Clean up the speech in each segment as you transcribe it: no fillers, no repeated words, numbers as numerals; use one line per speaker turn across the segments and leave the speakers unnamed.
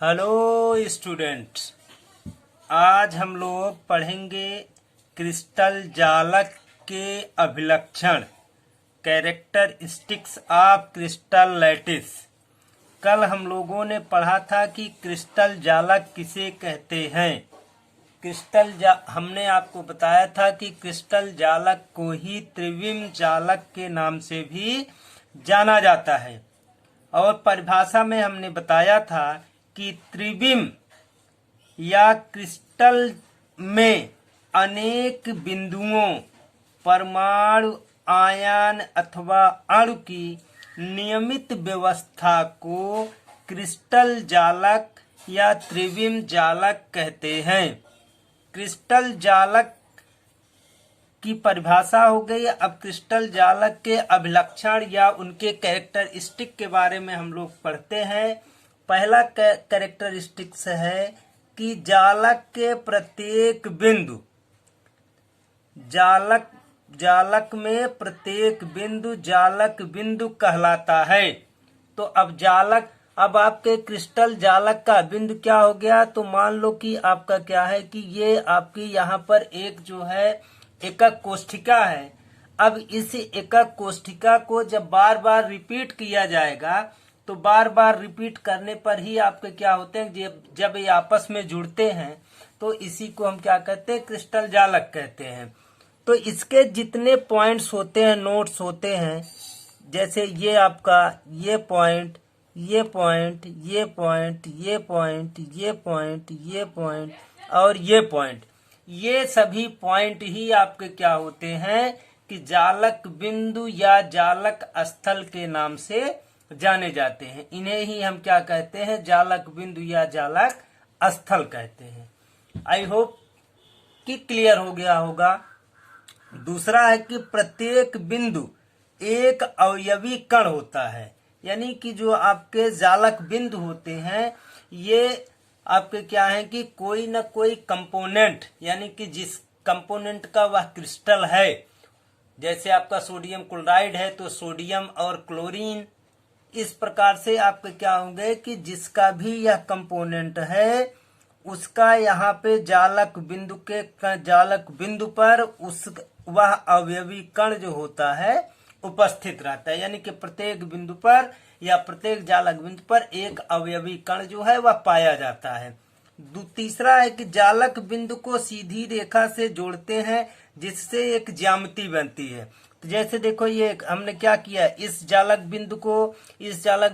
Hello students, आज हम लोग पढ़ेंगे क्रिस्टल जालक के अभिलक्षण, कैरेक्टरिस्टिक्स ऑफ क्रिस्टल लैटिस। कल हम लोगों ने पढ़ा था कि क्रिस्टल जालक किसे कहते हैं। हमने आपको बताया था कि क्रिस्टल जालक को ही त्रिविम जालक के नाम से भी जाना जाता है। और परिभाषा में हमने बताया था कि त्रिविम या क्रिस्टल में अनेक बिंदुओं, परमाणु, आयन अथवा अणु की नियमित व्यवस्था को क्रिस्टल जालक या त्रिविम जालक कहते हैं। क्रिस्टल जालक की परिभाषा हो गई। अब क्रिस्टल जालक के अभिलक्षण या उनके कैरेक्टरिस्टिक के बारे में हम लोग पढ़ते हैं। पहला कैरेक्टरिस्टिक्स है कि जालक के प्रत्येक बिंदु, जालक में प्रत्येक बिंदु जालक बिंदु कहलाता है। तो अब आपके क्रिस्टल जालक का बिंदु क्या हो गया। तो मान लो कि आपका क्या है कि ये आपकी यहाँ पर एक जो है एकक कोष्ठिका है। अब इस एकक कोष्ठिका को जब बार बार रिपीट किया जाएगा तो बार बार रिपीट करने पर ही आपके क्या होते हैं, जब ये आपस में जुड़ते हैं तो इसी को हम क्या कहते हैं, क्रिस्टल जालक कहते हैं। तो इसके जितने पॉइंट्स होते हैं, नोड्स होते हैं, जैसे ये आपका ये पॉइंट, ये पॉइंट, ये पॉइंट, ये पॉइंट, ये पॉइंट, ये पॉइंट और ये पॉइंट, ये सभी पॉइंट ही आपके क्या होते हैं कि जालक बिंदु या जालक स्थल के नाम से जाने जाते हैं। इन्हें ही हम क्या कहते हैं, जालक बिंदु या जालक स्थल कहते हैं। आई होप कि क्लियर हो गया होगा। दूसरा है कि प्रत्येक बिंदु एक अवयवी कण होता है, यानी कि जो आपके जालक बिंदु होते हैं ये आपके क्या है कि कोई न कोई कंपोनेंट, यानी कि जिस कंपोनेंट का वह क्रिस्टल है, जैसे आपका सोडियम क्लोराइड है तो सोडियम और क्लोरीन, इस प्रकार से आपके क्या होंगे कि जिसका भी यह कंपोनेंट है उसका यहाँ पे जालक बिंदु पर वह अवयवी कण जो होता है उपस्थित रहता है। यानी कि प्रत्येक बिंदु पर या प्रत्येक जालक बिंदु पर एक अवयवी कण जो है वह पाया जाता है। तीसरा है कि जालक बिंदु को सीधी रेखा से जोड़ते हैं जिससे एक ज्यामिति बनती है। तो जैसे देखो ये हमने क्या किया, इस जालक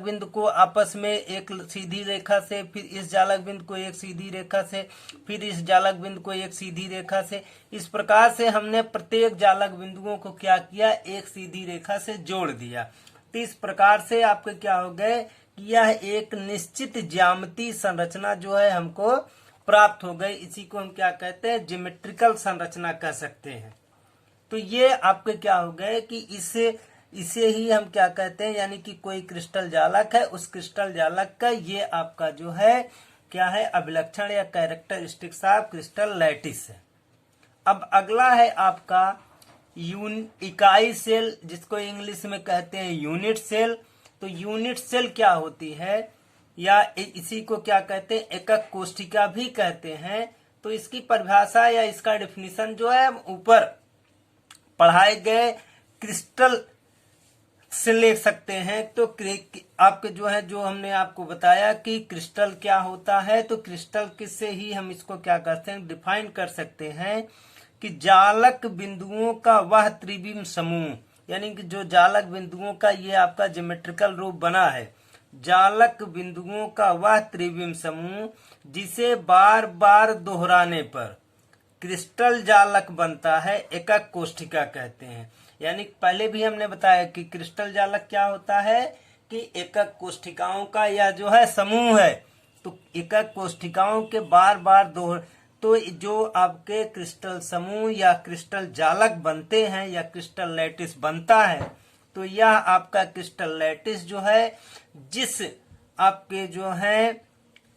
बिंदु को आपस में एक सीधी रेखा से, फिर इस जालक बिंदु को एक सीधी रेखा से, फिर इस जालक बिंदु को एक सीधी रेखा से, इस प्रकार से हमने प्रत्येक जालक बिंदुओं को क्या किया, एक सीधी रेखा से जोड़ दिया। तो इस प्रकार से आपके क्या हो गए कि यह एक निश्चित ज्यामिति संरचना जो है हमको प्राप्त हो गई। इसी को हम क्या कहते हैं, ज्योमेट्रिकल संरचना कह सकते हैं। तो ये आपके क्या हो गए कि इसे ही हम क्या कहते हैं, यानी कि कोई क्रिस्टल जालक है, उस क्रिस्टल जालक का ये आपका जो है क्या है, अभिलक्षण या कैरेक्टरिस्टिक्स ऑफ क्रिस्टल लैटिस है। अब अगला है आपका इकाई सेल, जिसको इंग्लिश में कहते हैं यूनिट सेल। तो यूनिट सेल क्या होती है, या इसी को क्या कहते हैं, एकक कोष्ठिका भी कहते हैं। तो इसकी परिभाषा या इसका डेफिनेशन जो है ऊपर पढ़ाए गए क्रिस्टल से ले सकते हैं। तो आपके जो है, जो हमने आपको बताया कि क्रिस्टल क्या होता है, तो क्रिस्टल किससे ही हम इसको क्या करते हैं, डिफाइन कर सकते हैं कि जालक बिंदुओं का वह त्रिविम समूह, यानी कि जो जालक बिंदुओं का ये आपका ज्योमेट्रिकल रूप बना है, जालक बिंदुओं का वह त्रिविम समूह जिसे बार बार दोहराने पर क्रिस्टल जालक बनता है, एकक कोष्ठिका कहते हैं। यानी पहले भी हमने बताया कि क्रिस्टल जालक क्या होता है कि एकक कोष्ठिकाओं का यह जो है समूह है। तो एकक कोष्ठिकाओं के बार बार तो जो आपके क्रिस्टल समूह या क्रिस्टल जालक बनते हैं या क्रिस्टल लैटिस बनता है, तो यह आपका क्रिस्टल लैटिस जो है, जिस आपके जो है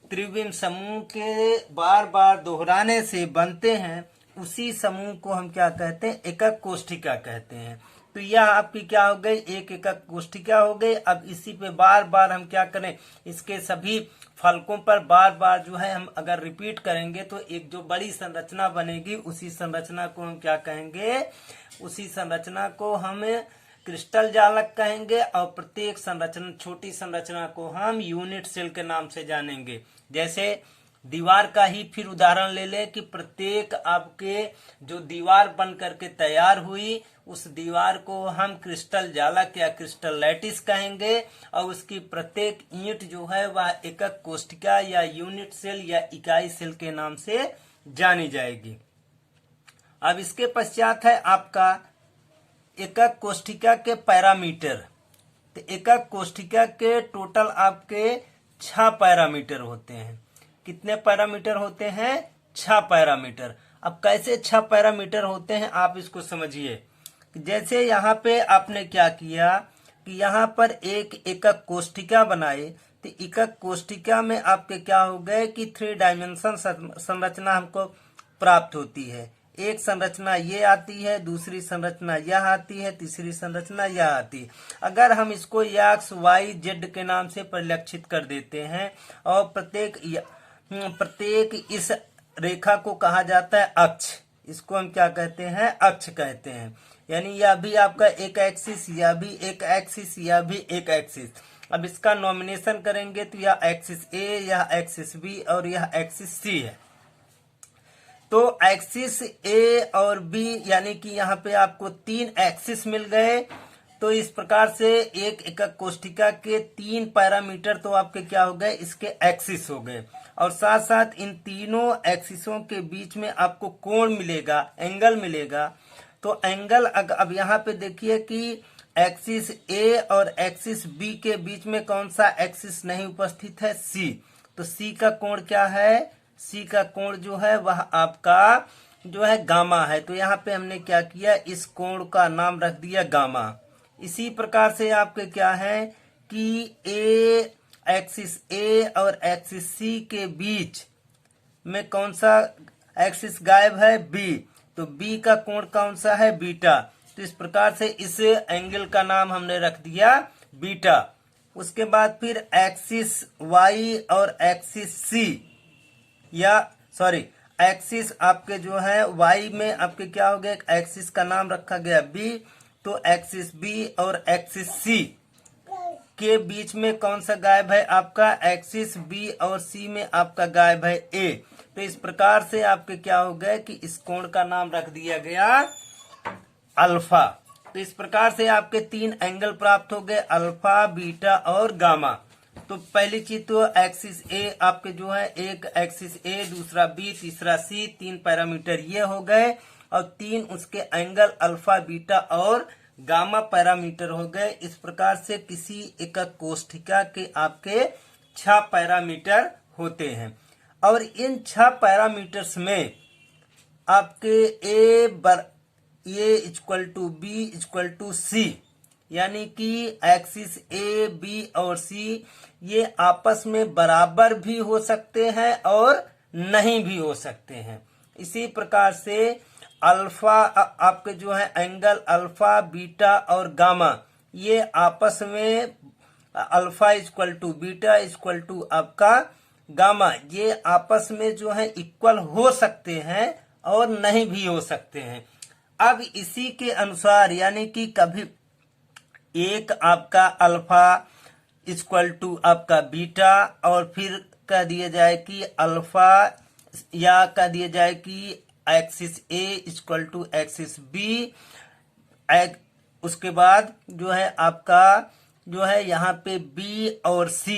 त्रिविम समूह के बार बार दोहराने से बनते हैं, उसी समूह को हम क्या कहते हैं, एकक कोष्ठिका कहते हैं। तो यह आपकी क्या हो गई, एक एकक कोष्ठिका हो गई। अब इसी पे बार बार हम क्या करें, इसके सभी फलकों पर बार बार जो है हम अगर रिपीट करेंगे तो एक जो बड़ी संरचना बनेगी उसी संरचना को हम क्या कहेंगे, उसी संरचना को हम क्रिस्टल जालक कहेंगे और प्रत्येक संरचना, छोटी संरचना को हम यूनिट सेल के नाम से जानेंगे। जैसे दीवार का ही फिर उदाहरण ले लें कि प्रत्येक आपके जो दीवार बन करके तैयार हुई उस दीवार को हम क्रिस्टल जालक या क्रिस्टल लैटिस कहेंगे और उसकी प्रत्येक ईंट जो है वह एकक कोष्ठिका या यूनिट सेल या इकाई सेल के नाम से जानी जाएगी। अब इसके पश्चात है आपका एकक कोष्ठिका के पैरामीटर। तो एकक कोष्ठिका के टोटल आपके 6 पैरामीटर होते हैं। कितने पैरामीटर होते हैं, 6 पैरामीटर। अब कैसे 6 पैरामीटर होते हैं आप इसको समझिए। जैसे यहाँ पे आपने क्या किया कि यहाँ पर एक एकक कोष्ठिका बनाए, तो एकक कोष्ठिका में आपके क्या हो गए कि 3 डायमेंशन संरचना हमको प्राप्त होती है। एक संरचना ये आती है, दूसरी संरचना यह आती है, तीसरी संरचना यह आती है। अगर हम इसको एक्स वाई जेड के नाम से परिलक्षित कर देते हैं और प्रत्येक इस रेखा को कहा जाता है अक्ष। इसको हम क्या कहते हैं, अक्ष कहते हैं। यानी यह भी आपका एक एक्सिस, यह भी एक एक्सिस, यह भी एक एक्सिस। अब इसका नॉमिनेशन करेंगे तो यह एक्सिस ए, यह एक्सिस बी और यह एक्सिस सी है। तो एक्सिस ए और बी यानी कि यहाँ पे आपको 3 एक्सिस मिल गए। तो इस प्रकार से एक एकक कोष्ठिका के 3 पैरामीटर तो आपके क्या हो गए, इसके एक्सिस हो गए। और साथ साथ इन तीनों एक्सिसों के बीच में आपको कोण मिलेगा, एंगल मिलेगा। तो एंगल अब यहाँ पे देखिए कि एक्सिस ए और एक्सिस बी के बीच में कौन सा एक्सिस नहीं उपस्थित है, सी। तो सी का कोण क्या है, सी का कोण जो है वह आपका जो है गामा है। तो यहाँ पे हमने क्या किया, इस कोण का नाम रख दिया गामा। इसी प्रकार से आपके क्या है कि एक्सिस ए और एक्सिस सी के बीच में कौन सा एक्सिस गायब है, बी। तो बी का कोण कौन सा है, बीटा। तो इस प्रकार से इस एंगल का नाम हमने रख दिया बीटा। उसके बाद फिर एक्सिस वाई और एक्सिस सी एक्सिस आपके जो है वाई में आपके क्या हो गया, एक्सिस का नाम रखा गया बी। तो एक्सिस बी और एक्सिस सी के बीच में कौन सा गायब है, आपका एक्सिस बी और सी में आपका गायब है ए। तो इस प्रकार से आपके क्या हो गए कि इस कोण का नाम रख दिया गया अल्फा। तो इस प्रकार से आपके 3 एंगल प्राप्त हो गए, अल्फा, बीटा और गामा। तो पहली चीज तो एक्सिस ए आपके जो है, एक एक्सिस ए, दूसरा बी, तीसरा सी, 3 पैरामीटर ये हो गए और 3 उसके एंगल अल्फा, बीटा और गामा पैरामीटर हो गए। इस प्रकार से किसी एकक कोष्ठिका के आपके 6 पैरामीटर होते हैं। और इन 6 पैरामीटर्स में आपके A equal to B equal to C, यानी कि एक्सिस ए, बी और सी ये आपस में बराबर भी हो सकते हैं और नहीं भी हो सकते हैं। इसी प्रकार से अल्फा आपके जो है एंगल अल्फा, बीटा और गामा ये आपस में alpha equal to beta equal to आपका गामा ये आपस में जो है इक्वल हो सकते हैं और नहीं भी हो सकते हैं। अब इसी के अनुसार यानी कि कभी एक आपका अल्फा इक्वल टू आपका बीटा और फिर कह दिया जाए कि अल्फा या कह दिया जाए कि axis A equal to axis B. उसके बाद जो है आपका जो है यहाँ पे बी और सी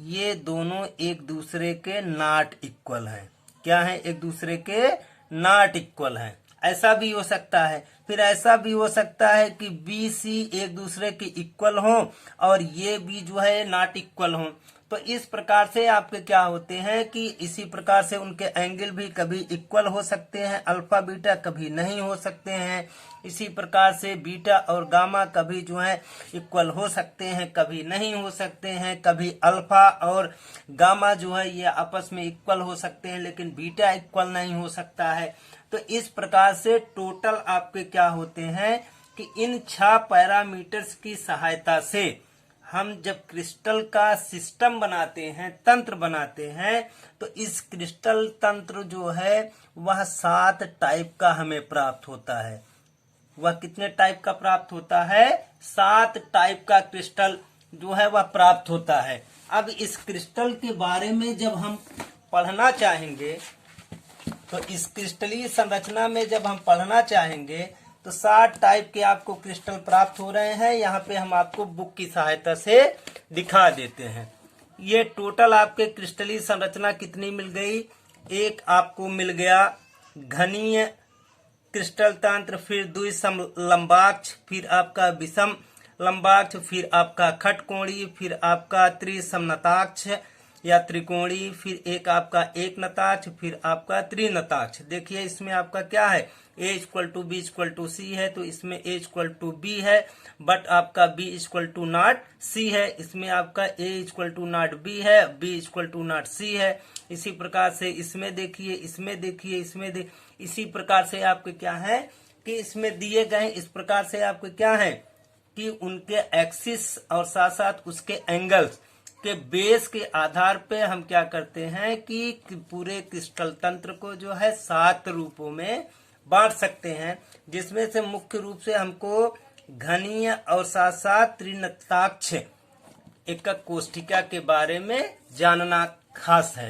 ये दोनों एक दूसरे के नॉट इक्वल हैं। क्या है, एक दूसरे के नॉट इक्वल हैं। ऐसा भी हो सकता है। फिर ऐसा भी हो सकता है कि बी सी एक दूसरे के इक्वल हो और ये भी जो है नॉट इक्वल हो। तो इस प्रकार से आपके क्या होते हैं कि इसी प्रकार से उनके एंगल भी कभी इक्वल हो सकते हैं, अल्फा बीटा कभी नहीं हो सकते हैं। इसी प्रकार से बीटा और गामा कभी जो है इक्वल हो सकते हैं, कभी नहीं हो सकते हैं। कभी अल्फा और गामा जो है ये आपस में इक्वल हो सकते हैं, लेकिन बीटा इक्वल नहीं हो सकता है। तो इस प्रकार से टोटल आपके क्या होते हैं कि इन 6 पैरामीटर्स की सहायता से हम जब क्रिस्टल का सिस्टम बनाते हैं, तंत्र बनाते हैं, तो इस क्रिस्टल तंत्र जो है वह 7 टाइप का हमें प्राप्त होता है। वह कितने टाइप का प्राप्त होता है? 7 टाइप का क्रिस्टल जो है वह प्राप्त होता है। अब इस क्रिस्टल के बारे में जब हम पढ़ना चाहेंगे, तो इस क्रिस्टलीय संरचना में जब हम पढ़ना चाहेंगे तो 7 टाइप के आपको क्रिस्टल प्राप्त हो रहे हैं। यहाँ पे हम आपको बुक की सहायता से दिखा देते हैं। ये टोटल आपके क्रिस्टलीय संरचना कितनी मिल गई? एक आपको मिल गया घनीय क्रिस्टल तंत्र, फिर द्विसम लंबाक्ष, फिर आपका विषम लंबाक्ष, फिर आपका खटकोणीय, फिर आपका त्रिसमनताक्ष या त्रिकोणीय, फिर एक आपका एक नताक्ष, फिर आपका त्रिनताक्ष। देखिए इसमें आपका क्या है, a = b = c है, तो इसमें a = b है, बट आपका b = नॉट c है। इसमें आपका a = नॉट b है, b = नॉट c है। इसी प्रकार से इसमें देखिए, इसमें देखिए, इसमें इसी प्रकार से आपके क्या है कि इसमें दिए गए इस प्रकार से आपके क्या है कि उनके एक्सिस और साथ साथ उसके एंगल्स के बेस के आधार पे हम क्या करते हैं कि पूरे क्रिस्टल तंत्र को जो है 7 रूपों में बांट सकते हैं, जिसमें से मुख्य रूप से हमको घनीय और साथ साथ त्रिनताक्ष एकक कोष्ठिका के बारे में जानना खास है।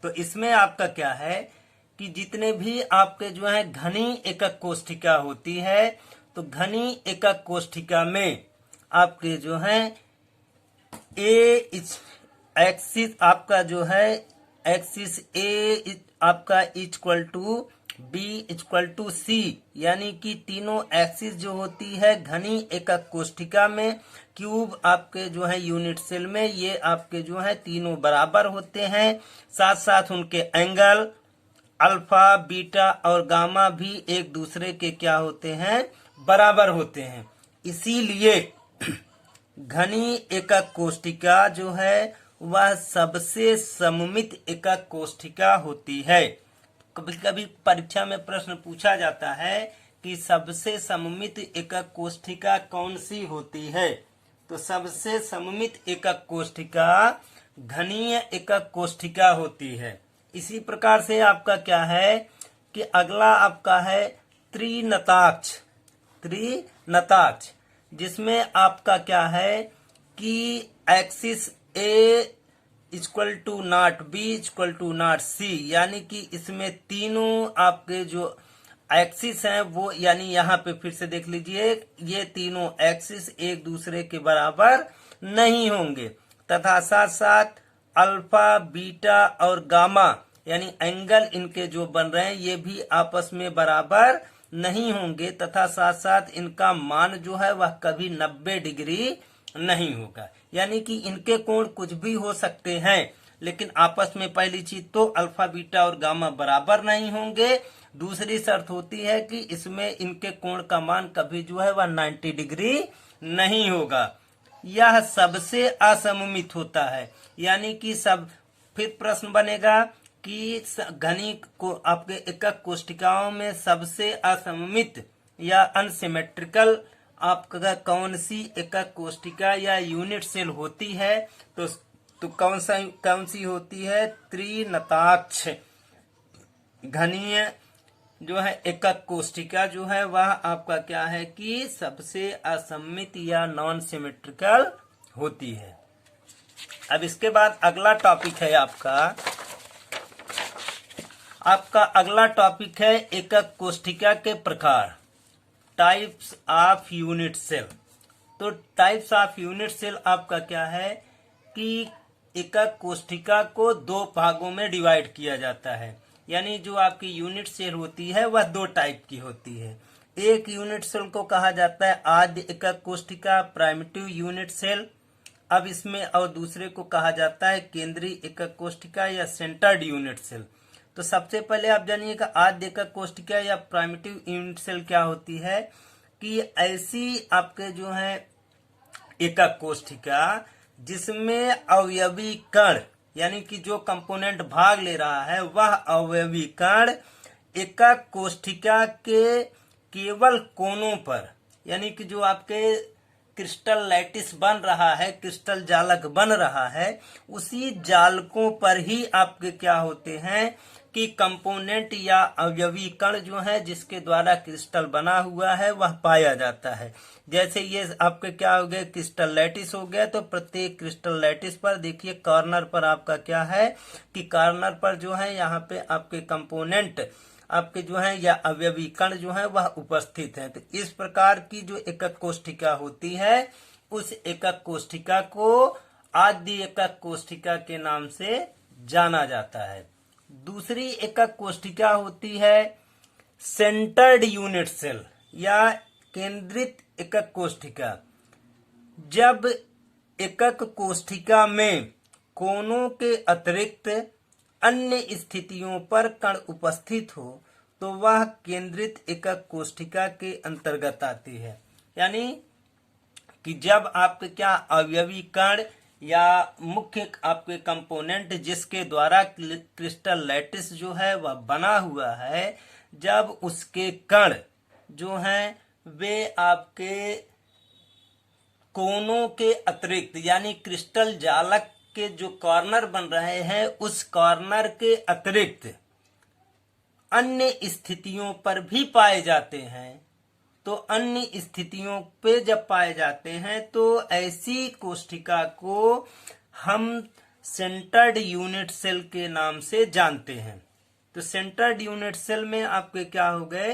तो इसमें आपका क्या है कि जितने भी आपके जो है घनी एकक कोष्ठिका होती है, तो घनी एकक कोष्ठिका में आपके जो है एक्सिस आपका जो है एक्सिस ए आपका = b = c, यानी कि तीनों एक्सिस जो होती है घनी एकक कोष्ठिका में, क्यूब आपके जो है यूनिट सेल में, ये आपके जो है तीनों बराबर होते हैं। साथ साथ उनके एंगल अल्फा, बीटा और गामा भी एक दूसरे के क्या होते हैं? बराबर होते हैं। इसीलिए घनी एकक कोष्ठिका जो है वह सबसे सममित एकक कोष्ठिका होती है। कभी कभी परीक्षा में प्रश्न पूछा जाता है कि सबसे सममित एकक कोष्ठिका कौन सी होती है? तो सबसे सममित एकक कोष्ठिका घनीय एकक कोष्ठिका होती है। इसी प्रकार से आपका क्या है कि अगला आपका है त्रिनताक्ष। त्रिनताक्ष जिसमें आपका क्या है कि axis a = not b = not c, यानी कि इसमें तीनों आपके जो एक्सिस हैं वो, यानी यहाँ पे फिर से देख लीजिए, ये तीनों एक्सिस एक दूसरे के बराबर नहीं होंगे, तथा साथ साथ अल्फा, बीटा और गामा यानी एंगल इनके जो बन रहे हैं ये भी आपस में बराबर नहीं होंगे, तथा साथ साथ इनका मान जो है वह कभी 90 डिग्री नहीं होगा। यानी कि इनके कोण कुछ भी हो सकते हैं, लेकिन आपस में पहली चीज तो अल्फा, बीटा और गामा बराबर नहीं होंगे। दूसरी शर्त होती है कि इसमें इनके कोण का मान कभी जो है वह 90 डिग्री नहीं होगा। यह सबसे असममित होता है, यानी कि सब फिर प्रश्न बनेगा कि घनी को आपके एकक कोष्ठिकाओं में सबसे असममित या अनसिमेट्रिकल आपका कौन सी एकक कोष्ठिका या यूनिट सेल होती है? तो कौन सी होती है? त्रिनताक्ष घनीय जो है एकक कोष्ठिका जो है वह आपका क्या है कि सबसे असममित या नॉन सिमेट्रिकल होती है। अब इसके बाद अगला टॉपिक है आपका अगला टॉपिक है एकक कोष्ठिका के प्रकार, टाइप्स ऑफ यूनिट सेल। तो टाइप्स ऑफ यूनिट सेल आपका क्या है कि एकक कोष्ठिका को 2 भागों में डिवाइड किया जाता है, यानी जो आपकी यूनिट सेल होती है वह 2 टाइप की होती है। एक यूनिट सेल को कहा जाता है आद्य एकक कोष्ठिका, प्राइमिटिव यूनिट सेल। अब इसमें और दूसरे को कहा जाता है केंद्रीय एकक कोष्ठिका या सेंटर्ड यूनिट सेल। तो सबसे पहले आप जानिएगा आद्य एकक कोष्ठिका या प्राइमिटिव यूनिट सेल क्या होती है कि ऐसी आपके जो है एकक कोष्ठिका जिसमें अवयवी कण यानी कि जो कंपोनेंट भाग ले रहा है वह अवयवी कण एकक कोष्ठिका के केवल कोनों पर, यानी कि जो आपके क्रिस्टल लैटिस बन रहा है, क्रिस्टल जालक बन रहा है, उसी जालकों पर ही आपके क्या होते हैं कि कंपोनेंट या अवयवी कण जो है जिसके द्वारा क्रिस्टल बना हुआ है वह पाया जाता है। जैसे ये आपके क्या हो गए, क्रिस्टल लैटिस हो गया, तो प्रत्येक क्रिस्टल लैटिस पर देखिए कॉर्नर पर आपका क्या है कि कॉर्नर पर जो है यहाँ पे आपके कंपोनेंट आपके जो है या अवयवी कण जो है वह उपस्थित है। तो इस प्रकार की जो एकक कोष्ठिका होती है उस एकक कोष्ठिका को आद्य एकक कोष्ठिका के नाम से जाना जाता है। दूसरी एकक कोष्ठिका होती है सेंटर्ड यूनिट सेल या केंद्रित एकक कोष्ठिका। जब एकक कोष्ठिका में कोनों के अतिरिक्त अन्य स्थितियों पर कण उपस्थित हो तो वह केंद्रित एकक कोष्ठिका के अंतर्गत आती है। यानी कि जब आपके क्या अवयवी कण या मुख्य आपके कंपोनेंट जिसके द्वारा क्रिस्टल लैटिस जो है वह बना हुआ है, जब उसके कण जो हैं वे आपके कोनों के अतिरिक्त यानी क्रिस्टल जालक के जो कॉर्नर बन रहे हैं उस कॉर्नर के अतिरिक्त अन्य स्थितियों पर भी पाए जाते हैं, तो अन्य स्थितियों पे जब पाए जाते हैं तो ऐसी कोष्ठिका को हम सेंटर्ड यूनिट सेल के नाम से जानते हैं। तो सेंटर्ड यूनिट सेल में आपके क्या हो गए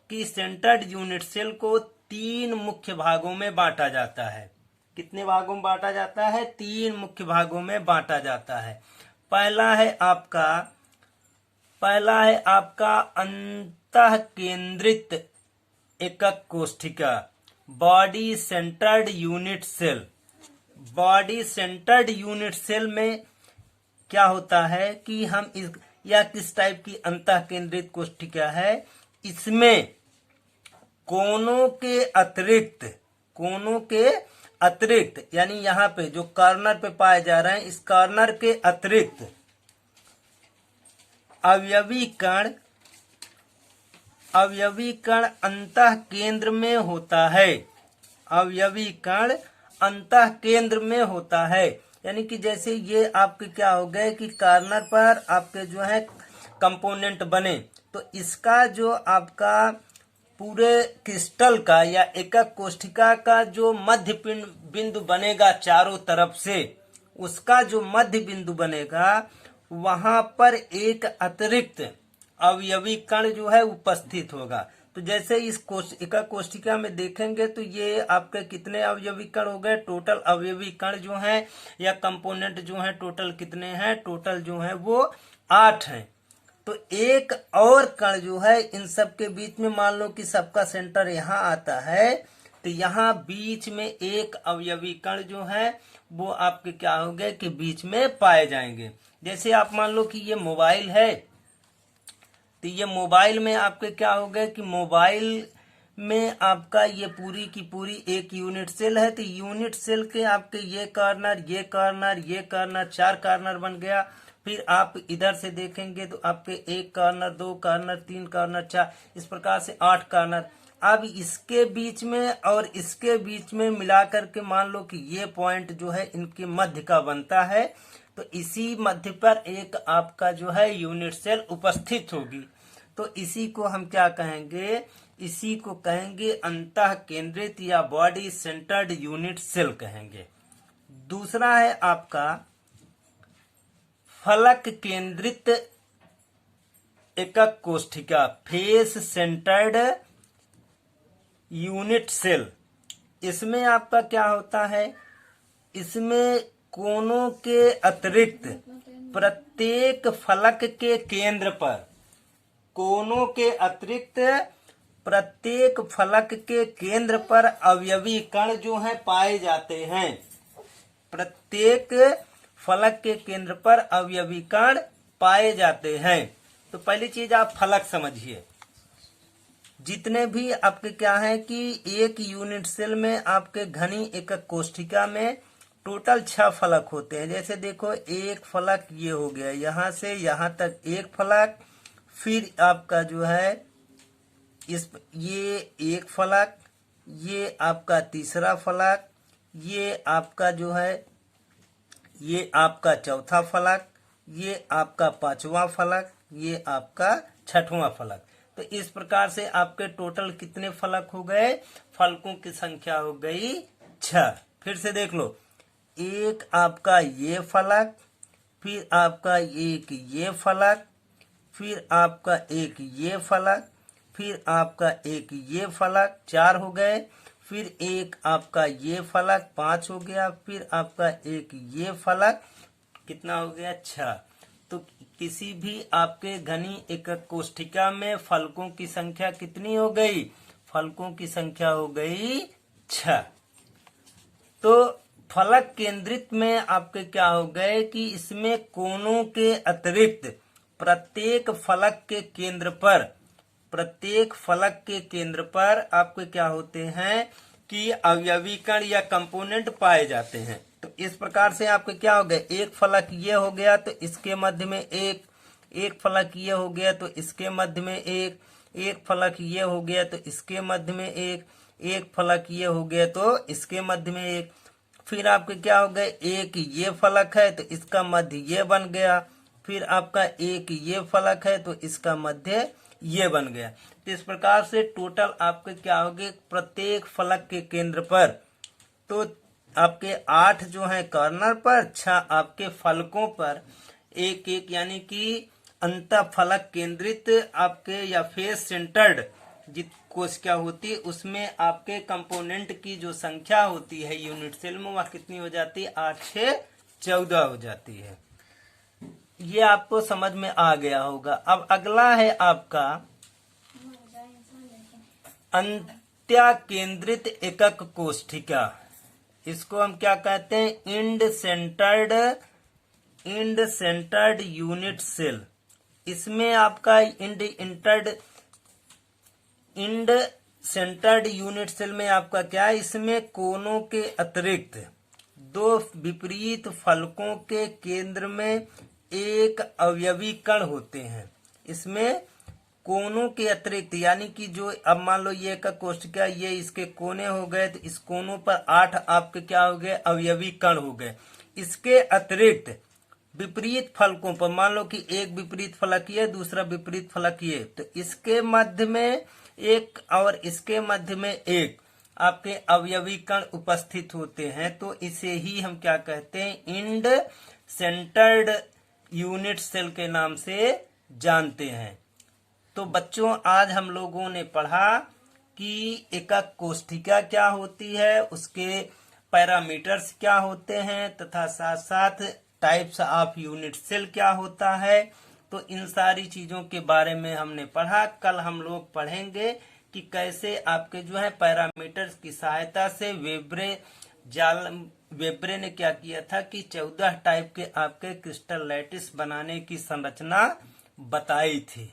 कि सेंटर्ड यूनिट सेल को 3 मुख्य भागों में बांटा जाता है। कितने भागों में बांटा जाता है? 3 मुख्य भागों में बांटा जाता है। पहला है आपका अंतः केंद्रित एकक कोष्ठिका, body centred unit cell. Body centred unit cell में क्या होता है कि हम इस या किस टाइप की अंतः केंद्रित कोष्ठिका है, इसमें कोनों के अतिरिक्त यानी यहाँ पे जो कॉर्नर पे पाए जा रहे हैं इस कॉर्नर के अतिरिक्त अवयवी कण अंतः केंद्र में होता है। अवयवी कण अंतः केंद्र में होता है, यानी कि जैसे ये आपके क्या हो गए कि कॉर्नर पर आपके जो है कंपोनेंट बने, तो इसका जो आपका पूरे क्रिस्टल का या एकक कोष्ठिका का जो मध्य बिंदु बनेगा चारों तरफ से, उसका जो मध्य बिंदु बनेगा वहां पर एक अतिरिक्त अवयवी कण जो है उपस्थित होगा। तो जैसे इस एकक कोष्ठिका में देखेंगे तो ये आपके कितने अवयवी कण हो गए, टोटल अवयवी कण जो हैं या कंपोनेंट जो हैं टोटल कितने हैं, टोटल जो है वो 8 हैं। तो एक और कण जो है इन सब के बीच में, मान लो कि सबका सेंटर यहाँ आता है, तो यहाँ बीच में एक अवयवी कण जो है वो आपके क्या हो गए कि बीच में पाए जाएंगे। जैसे आप मान लो कि ये मोबाइल है, तो ये मोबाइल में आपके क्या हो गए कि मोबाइल में आपका ये पूरी की पूरी एक यूनिट सेल है, तो यूनिट सेल के आपके ये कॉर्नर 4 कॉर्नर बन गया। फिर आप इधर से देखेंगे तो आपके 1 कॉर्नर 2 कॉर्नर 3 कॉर्नर 4, इस प्रकार से 8 कॉर्नर। अब इसके बीच में और इसके बीच में मिलाकर के मान लो कि ये पॉइंट जो है इनके मध्य का बनता है, तो इसी मध्य पर एक आपका जो है यूनिट सेल उपस्थित होगी। तो इसी को हम क्या कहेंगे, इसी को कहेंगे अंतः केंद्रित या बॉडी सेंटर्ड यूनिट सेल कहेंगे। दूसरा है आपका फलक केंद्रित एकक कोष्ठिका, फेस सेंटर्ड यूनिट सेल। इसमें आपका क्या होता है, इसमें कोनों के अतिरिक्त प्रत्येक फलक के केंद्र पर, कोनों के अतिरिक्त प्रत्येक फलक के केंद्र पर अवयवी कण जो हैं पाए जाते हैं। प्रत्येक फलक के केंद्र पर अवयवी कण पाए जाते हैं। तो पहली चीज आप फलक समझिए। जितने भी आपके क्या है कि एक यूनिट सेल में आपके घनी एकक कोष्ठिका में टोटल 6 फलक होते हैं। जैसे देखो एक फलक ये हो गया, यहाँ से यहाँ तक एक फलक, फिर आपका जो है ये एक फलक, ये आपका तीसरा फलक, ये आपका जो है ये आपका चौथा फलक, ये आपका पांचवा फलक, ये आपका छठवां फलक। तो इस प्रकार से आपके टोटल कितने फलक हो गए? फलकों की संख्या हो गई 6। फिर से देख लो, एक आपका ये फलक, फिर आपका एक ये फलक, फिर आपका एक ये फलक, फिर आपका एक ये फलक, 4 हो गए। फिर एक आपका ये फलक, 5 हो गया। फिर आपका एक ये फलक, कितना हो गया? 6। तो किसी भी आपके घनी एकक कोष्ठिका में फलकों की संख्या कितनी हो गई? फलकों की संख्या हो गई 6। तो फलक केंद्रित में आपके क्या हो गए कि इसमें कोनों के अतिरिक्त प्रत्येक फलक के केंद्र पर आपके क्या होते हैं कि अवयवी कण या कंपोनेंट पाए जाते हैं। तो इस प्रकार से आपके क्या हो गए? एक फलक ये हो गया तो इसके मध्य में एक फलक ये हो गया तो इसके मध्य में एक फलक ये हो गया तो इसके मध्य में एक फलक ये हो गया तो इसके मध्य में एक। फिर आपके क्या हो गए? एक ये फलक है तो इसका मध्य ये बन गया। फिर आपका एक ये फलक है तो इसका मध्य ये बन गया। तो इस प्रकार से टोटल आपके क्या हो गए? प्रत्येक फलक के केंद्र पर तो आपके 8 जो है कॉर्नर पर, 6 आपके फलकों पर, एक एक यानी कि अंत फलक केंद्रित आपके या फेस सेंटर्ड कोशिका होती है, उसमें आपके कंपोनेंट की जो संख्या होती है यूनिट सेल में वह कितनी हो जाती है? 8 6 14 हो जाती है। ये आपको समझ में आ गया होगा। अब अगला है आपका अंत्या केंद्रित एकक कोष्ठिका। इसको हम क्या कहते हैं? End centred unit cell. इसमें आपका इंड सेंटर्ड यूनिट सेल में आपका क्या है? इसमें कोनों के अतिरिक्त 2 विपरीत फलकों के केंद्र में एक अवयवी कण होते हैं। इसमें कोनों के अतिरिक्त यानी कि जो अब मान लो ये का कोष्ठिका, ये इसके कोने हो गए तो इस कोनों पर 8 आपके क्या हो गए? अवयवी कण हो गए। इसके अतिरिक्त विपरीत फलकों पर मान लो कि एक विपरीत फलक ये, दूसरा विपरीत फलक ये, तो इसके मध्य में एक और इसके मध्य में एक आपके अवयवी कण उपस्थित होते हैं। तो इसे ही हम क्या कहते हैं? इंड सेंटर्ड यूनिट सेल के नाम से जानते हैं। तो बच्चों, आज हम लोगों ने पढ़ा कि एकक कोष्ठिका क्या होती है, उसके पैरामीटर्स क्या होते हैं, तथा साथ साथ टाइप्स ऑफ यूनिट सेल क्या होता है। तो इन सारी चीजों के बारे में हमने पढ़ा। कल हम लोग पढ़ेंगे कि कैसे आपके जो है पैरामीटर्स की सहायता से वेब्रे ने क्या किया था कि 14 टाइप के आपके क्रिस्टल लैटिस बनाने की संरचना बताई थी।